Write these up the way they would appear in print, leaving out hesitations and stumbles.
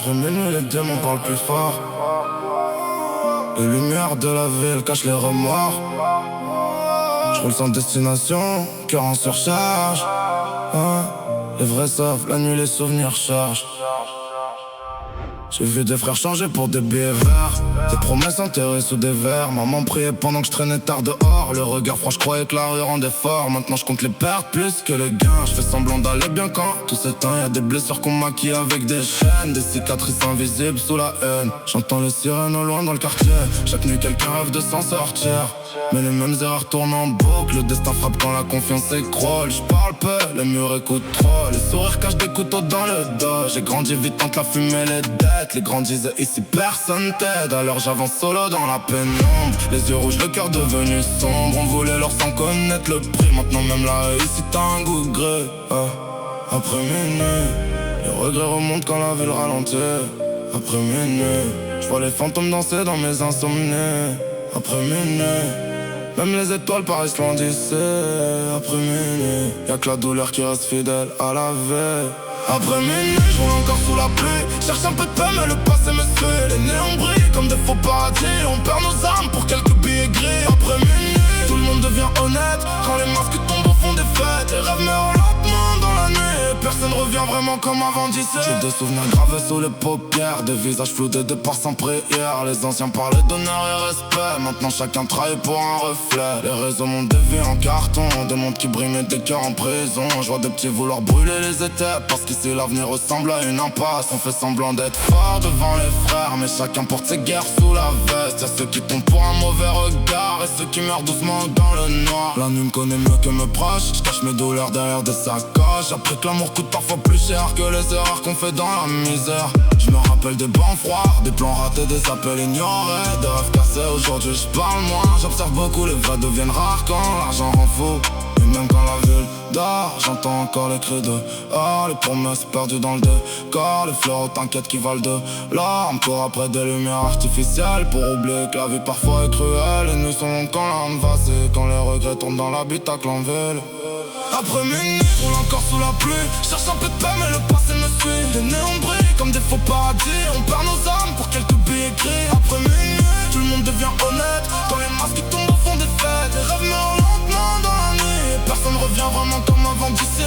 Après minuit, les démons parlent plus fort. Les lumières de la ville cachent les remords. J'roule sans destination, cœur en surcharge. Les vrais savent, la nuit les souvenirs chargent. J'ai vu des frères changer pour des billets verts. Des promesses enterrées sous des verres. Maman priait pendant que je traînais tard dehors. Le regard froid, je croyais que la rue rendait fort. Maintenant je compte les pertes plus que les gains. Je fais semblant d'aller bien quand tout s'éteint. Y'a des blessures qu'on maquille avec des chaînes. Des cicatrices invisibles sous la haine. J'entends les sirènes au loin dans le quartier. Chaque nuit quelqu'un rêve de s'en sortir. Mais les mêmes erreurs tournent en boucle. Le destin frappe quand la confiance s'écroule. J'parle peu, les murs écoutent trop. Les sourires cachent des couteaux dans le dos. J'ai grandi vite entre la fumée et les dettes. Les grands disaient ici personne t'aide. Alors j'avance solo dans la pénombre. Les yeux rouges, le cœur devenu sombre. On voulait leur sans connaître le prix. Maintenant même la réussite a un goût de gré. Après minuit, les regrets remontent quand la ville ralentit. Après minuit, j'vois les fantômes danser dans mes insomnies. Après minuit, même les étoiles paraissent loin d'ici. Après minuit, y'a que la douleur qui reste fidèle à la veille. Après minuit, je roule encore sous la pluie. Cherche un peu de paix mais le passé me suit. Les néons brillent comme des faux paradis. On perd nos âmes pour quelques billets gris. Après minuit, tout le monde devient honnête. Quand les masques tombent au fond des fêtes. Les rêves meurent lentement dans la nuit. Personne revient vraiment comme avant d'ici. J'ai des souvenirs gravés sous les paupières. Des visages flous, des départs sans prière. Les anciens parlaient d'honneur et respect. Maintenant chacun travaille pour un reflet. Les réseaux m'ont dévié en carton. Des mondes qui brillent mais des cœurs en prison. Je vois des petits vouloir brûler les étapes. Parce qu'ici l'avenir ressemble à une impasse. On fait semblant d'être fort devant les frères. Mais chacun porte ses guerres sous la veste. Y'a ceux qui tombent pour un mauvais regard. Et ceux qui meurent doucement dans le noir. La nuit me connaît mieux que mes proches. Je cache mes douleurs derrière des sacoches. Après que l'amour coûte parfois plus cher que les erreurs qu'on fait dans la misère. Je me rappelle des bancs froids, des plans ratés, des appels ignorés, des rêves cassés. Aujourd'hui je parle moins. J'observe beaucoup, les vrais deviennent rares quand l'argent rend fou. Et même quand la ville dort, j'entends encore les cris de les promesses perdues dans le décor. Les fleurs t'inquiètent qui valent de l'or. On court après des lumières artificielles pour oublier que la vie parfois est cruelle. Les nuits sont longues quand l'âme vacille, quand les regrets tombent dans l'habitacle en ville. Après minuit, je roule encore sous la pluie. Cherche un peu de paix mais le passé me suit. Les néons brillent comme des faux paradis. On perd nos âmes pour quelques billets gris. Après minuit, tout le monde devient honnête. Quand les masques tombent au fond des fêtes. Les rêves meurent lentement dans la nuit. Personne revient vraiment comme avant d'ici.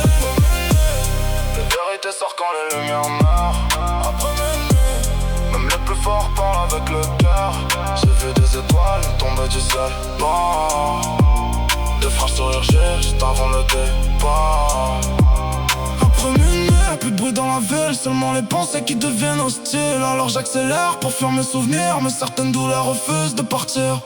La vérité sort quand les lumières meurent. Après minuit, même les plus forts parlent avec le cœur. J'ai vu des étoiles tomber du ciel. Bon, deux frères sourire juste avant le départ. Après minuit, y'a plus de bruit dans la ville. Seulement les pensées qui deviennent hostiles. Alors j'accélère pour fuir mes souvenirs. Mais certaines douleurs refusent de partir.